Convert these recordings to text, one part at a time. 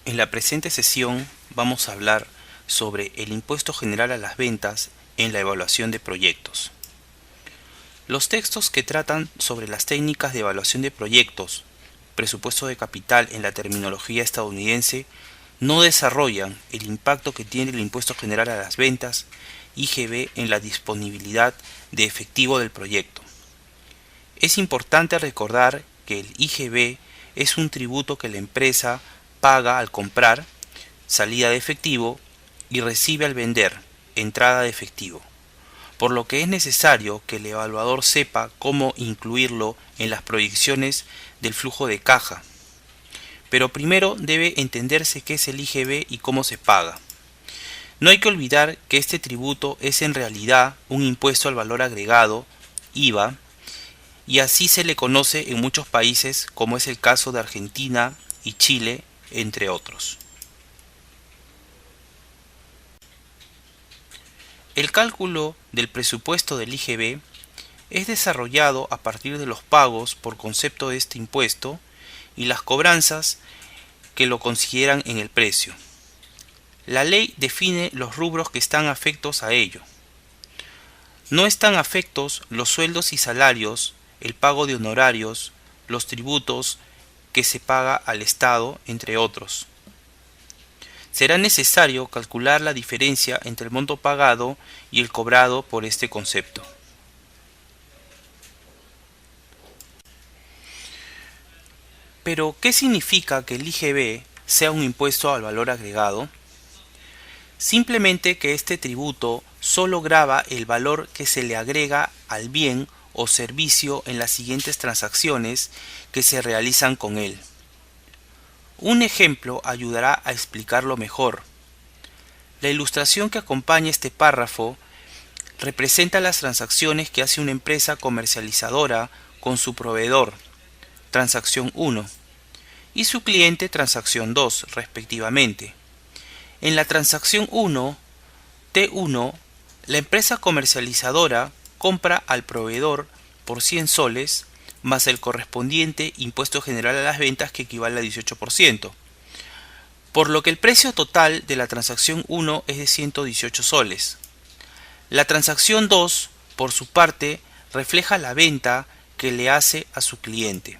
En la presente sesión vamos a hablar sobre el impuesto general a las ventas en la evaluación de proyectos. Los textos que tratan sobre las técnicas de evaluación de proyectos, presupuesto de capital en la terminología estadounidense, no desarrollan el impacto que tiene el impuesto general a las ventas, IGB, en la disponibilidad de efectivo del proyecto. Es importante recordar que el IGB es un tributo que la empresa paga al comprar, salida de efectivo, y recibe al vender, entrada de efectivo, por lo que es necesario que el evaluador sepa cómo incluirlo en las proyecciones del flujo de caja. Pero primero debe entenderse qué es el IGB y cómo se paga. No hay que olvidar que este tributo es en realidad un impuesto al valor agregado, IVA, y así se le conoce en muchos países, como es el caso de Argentina y Chile, entre otros. El cálculo del presupuesto del IGB es desarrollado a partir de los pagos por concepto de este impuesto y las cobranzas que lo consideran en el precio. La ley define los rubros que están afectos a ello. No están afectos los sueldos y salarios, el pago de honorarios, los tributos que se paga al Estado, entre otros. Será necesario calcular la diferencia entre el monto pagado y el cobrado por este concepto. Pero, ¿qué significa que el IGB sea un impuesto al valor agregado? Simplemente que este tributo solo grava el valor que se le agrega al bien o servicio en las siguientes transacciones que se realizan con él. Un ejemplo ayudará a explicarlo mejor. La ilustración que acompaña este párrafo representa las transacciones que hace una empresa comercializadora con su proveedor, transacción 1, y su cliente, transacción 2, respectivamente. En la transacción 1, T1, la empresa comercializadora compra al proveedor por 100 soles más el correspondiente impuesto general a las ventas, que equivale a 18%, por lo que el precio total de la transacción 1 es de 118 soles. La transacción 2, por su parte, refleja la venta que le hace a su cliente.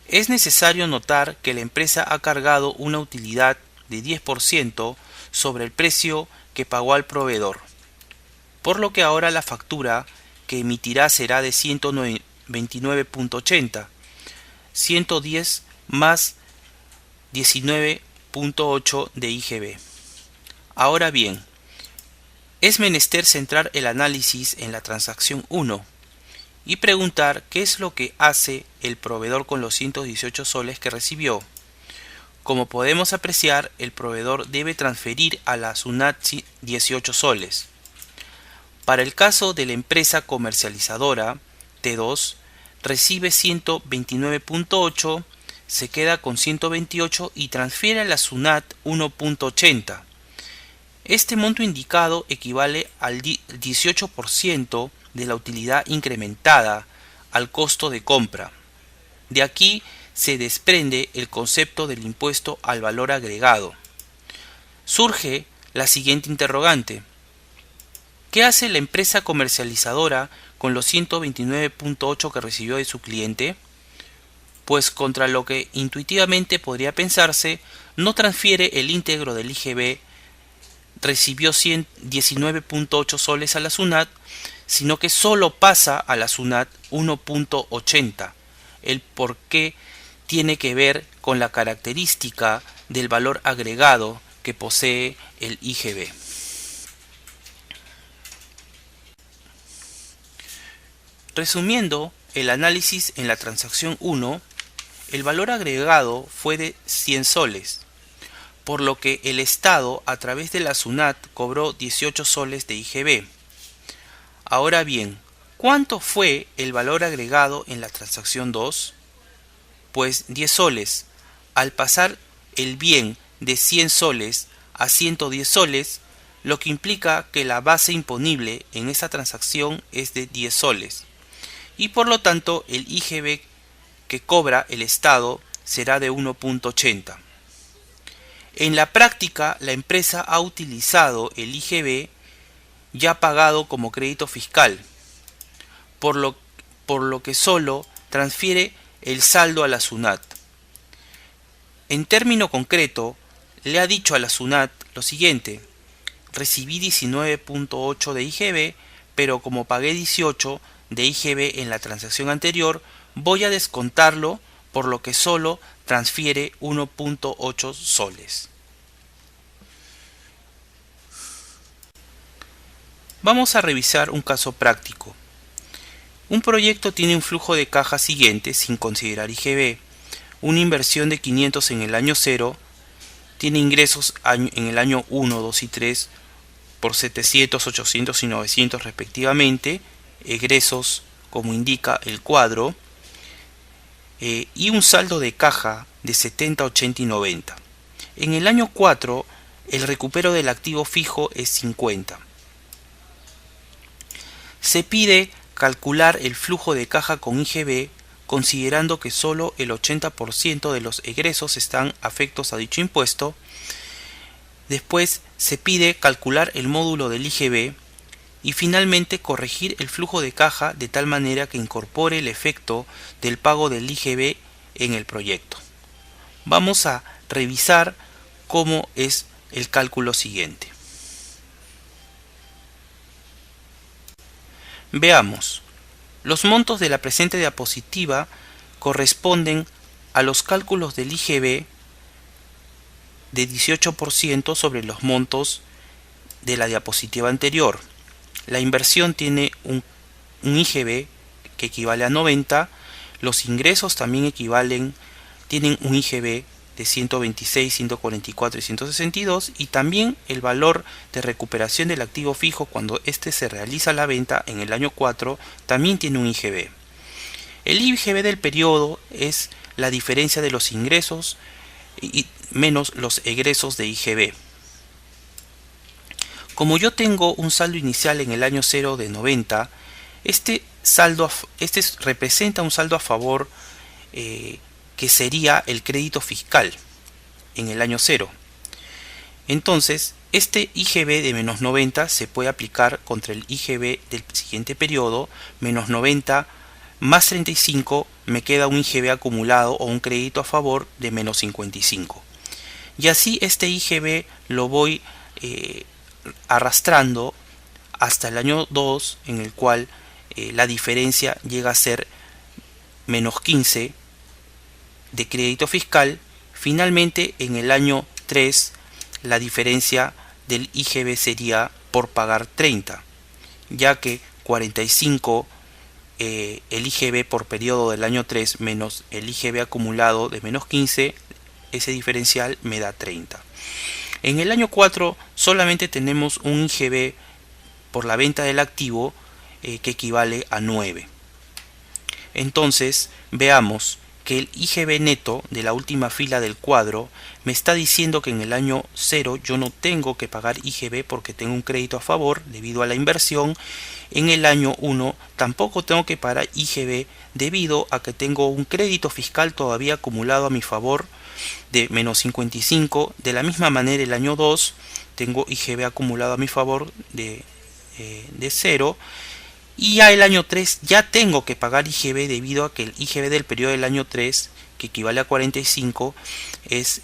Es necesario notar que la empresa ha cargado una utilidad de 10% sobre el precio que pagó al proveedor, por lo que ahora la factura que emitirá será de 129.80, 110 más 19.8 de IGB. Ahora bien, es menester centrar el análisis en la transacción 1 y preguntar qué es lo que hace el proveedor con los 118 soles que recibió. Como podemos apreciar, el proveedor debe transferir a la SUNAT 18 soles. Para el caso de la empresa comercializadora, T2, recibe 129.8, se queda con 128 y transfiere a la SUNAT 1.80. Este monto indicado equivale al 18% de la utilidad incrementada al costo de compra. De aquí se desprende el concepto del impuesto al valor agregado. Surge la siguiente interrogante: ¿qué hace la empresa comercializadora con los 129.8 que recibió de su cliente? Pues contra lo que intuitivamente podría pensarse, no transfiere el íntegro del IGB, recibió 19.8 soles a la SUNAT, sino que solo pasa a la SUNAT 1.80. El por qué tiene que ver con la característica del valor agregado que posee el IGB. Resumiendo el análisis en la transacción 1, el valor agregado fue de 100 soles, por lo que el Estado a través de la SUNAT cobró 18 soles de IGB. Ahora bien, ¿cuánto fue el valor agregado en la transacción 2? Pues 10 soles. Al pasar el bien de 100 soles a 110 soles, lo que implica que la base imponible en esta transacción es de 10 soles. Y por lo tanto el IGB que cobra el Estado será de 1.80. En la práctica, la empresa ha utilizado el IGB ya pagado como crédito fiscal, por lo que solo transfiere el saldo a la SUNAT. En término concreto, le ha dicho a la SUNAT lo siguiente: recibí 19.8 de IGB, pero como pagué 18 de IGB en la transacción anterior, voy a descontarlo, por lo que solo transfiere 1.8 soles. Vamos a revisar un caso práctico. Un proyecto tiene un flujo de caja siguiente sin considerar IGB. Una inversión de 500 en el año 0, tiene ingresos en el año 1, 2 y 3 por 700, 800 y 900 respectivamente, egresos como indica el cuadro, y un saldo de caja de 70, 80 y 90. En el año 4, el recupero del activo fijo es 50. Se pide calcular el flujo de caja con IGB, considerando que solo el 80% de los egresos están afectos a dicho impuesto. Después se pide calcular el módulo del IGB y finalmente corregir el flujo de caja de tal manera que incorpore el efecto del pago del IGB en el proyecto. Vamos a revisar cómo es el cálculo siguiente. Veamos. Los montos de la presente diapositiva corresponden a los cálculos del IGB de 18% sobre los montos de la diapositiva anterior. La inversión tiene un IGB que equivale a 90, los ingresos también tienen un IGB de 126, 144 y 162, y también el valor de recuperación del activo fijo cuando éste se realiza la venta en el año 4 también tiene un IGB. El IGB del periodo es la diferencia de los ingresos y menos los egresos de IGB. Como yo tengo un saldo inicial en el año 0 de 90, este representa un saldo a favor que sería el crédito fiscal en el año 0. Entonces, este IGB de menos 90 se puede aplicar contra el IGB del siguiente periodo. Menos 90 más 35 me queda un IGB acumulado o un crédito a favor de menos 55. Y así este IGB lo voy arrastrando hasta el año 2, en el cual la diferencia llega a ser menos 15 de crédito fiscal. Finalmente, en el año 3, la diferencia del IGB sería por pagar 30, ya que 45 el IGB por periodo del año 3 menos el IGB acumulado de menos 15, ese diferencial me da 30. En el año 4 solamente tenemos un IGB por la venta del activo que equivale a 9. Entonces veamos que el IGB neto de la última fila del cuadro me está diciendo que en el año 0 yo no tengo que pagar IGB porque tengo un crédito a favor debido a la inversión. En el año 1 tampoco tengo que pagar IGB debido a que tengo un crédito fiscal todavía acumulado a mi favor de menos 55. De la misma manera, el año 2 tengo IGB acumulado a mi favor de 0. Y ya el año 3 ya tengo que pagar IGB debido a que el IGB del periodo del año 3, que equivale a 45, es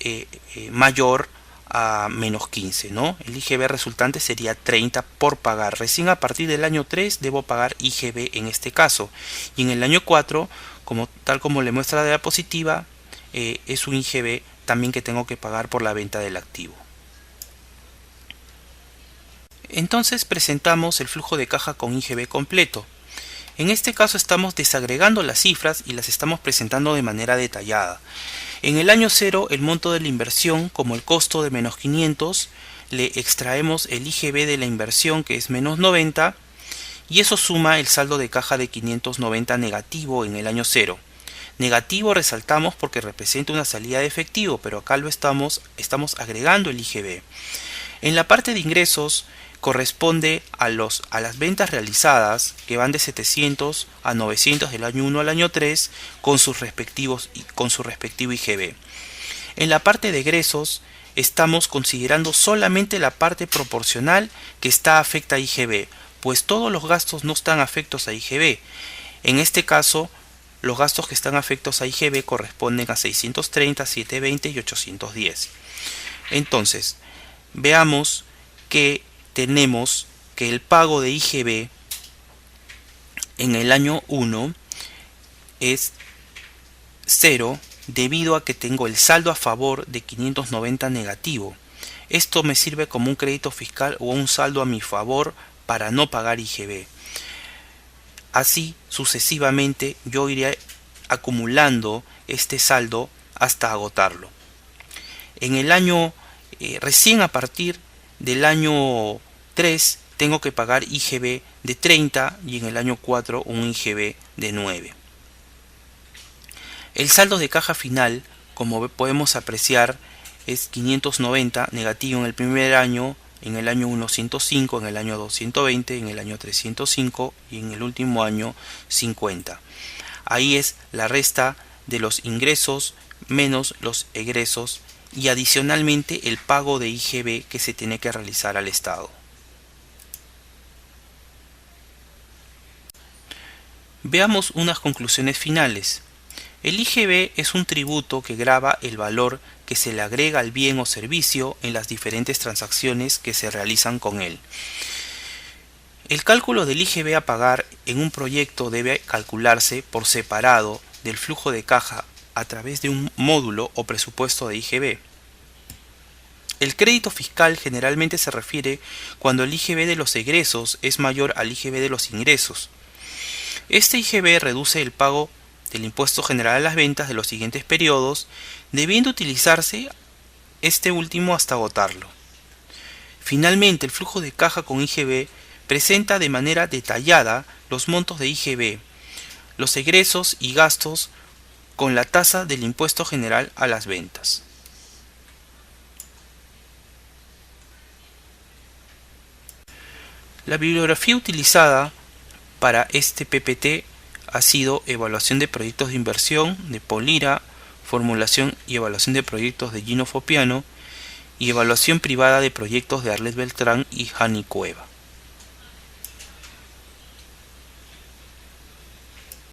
mayor a menos 15, ¿no? El IGB resultante sería 30 por pagar. Recién a partir del año 3 debo pagar IGB en este caso. Y en el año 4, tal como le muestra la diapositiva, es un IGB también que tengo que pagar por la venta del activo. Entonces presentamos el flujo de caja con IGB completo. En este caso estamos desagregando las cifras y las estamos presentando de manera detallada. En el año 0, el monto de la inversión, como el costo de menos 500, le extraemos el IGB de la inversión, que es menos 90, y eso suma el saldo de caja de 590 negativo en el año 0. Negativo resaltamos porque representa una salida de efectivo, pero acá estamos agregando el IGB. En la parte de ingresos corresponde a las ventas realizadas, que van de 700 a 900 del año 1 al año 3 con su respectivo IGB. En la parte de egresos estamos considerando solamente la parte proporcional que está afecta a IGB, pues todos los gastos no están afectos a IGB. En este caso, los gastos que están afectos a IGB corresponden a 630, 720 y 810. Entonces, veamos que tenemos que el pago de IGB en el año 1 es 0 debido a que tengo el saldo a favor de 590 negativo. Esto me sirve como un crédito fiscal o un saldo a mi favor para no pagar IGB. Así sucesivamente yo iré acumulando este saldo hasta agotarlo. En el año, recién a partir del año 3 tengo que pagar IGB de 30 y en el año 4 un IGB de 9. El saldo de caja final, como podemos apreciar, es 590 negativo en el primer año, en el año 1 105, en el año 2 120, en el año 3 105 y en el último año 50. Ahí es la resta de los ingresos menos los egresos y adicionalmente el pago de IGB que se tiene que realizar al Estado. Veamos unas conclusiones finales. El IGB es un tributo que grava el valor que se le agrega al bien o servicio en las diferentes transacciones que se realizan con él. El cálculo del IGB a pagar en un proyecto debe calcularse por separado del flujo de caja a través de un módulo o presupuesto de IGB. El crédito fiscal generalmente se refiere cuando el IGB de los egresos es mayor al IGB de los ingresos. Este IGB reduce el pago del impuesto general a las ventas de los siguientes periodos, debiendo utilizarse este último hasta agotarlo. Finalmente, el flujo de caja con IGB presenta de manera detallada los montos de IGB, los egresos y gastos con la tasa del impuesto general a las ventas. La bibliografía utilizada para este PPT ha sido Evaluación de proyectos de inversión de Paul Lira, Formulación y evaluación de proyectos de Gino Fopiano y Evaluación privada de proyectos de Arlet Beltrán y Jani Cueva.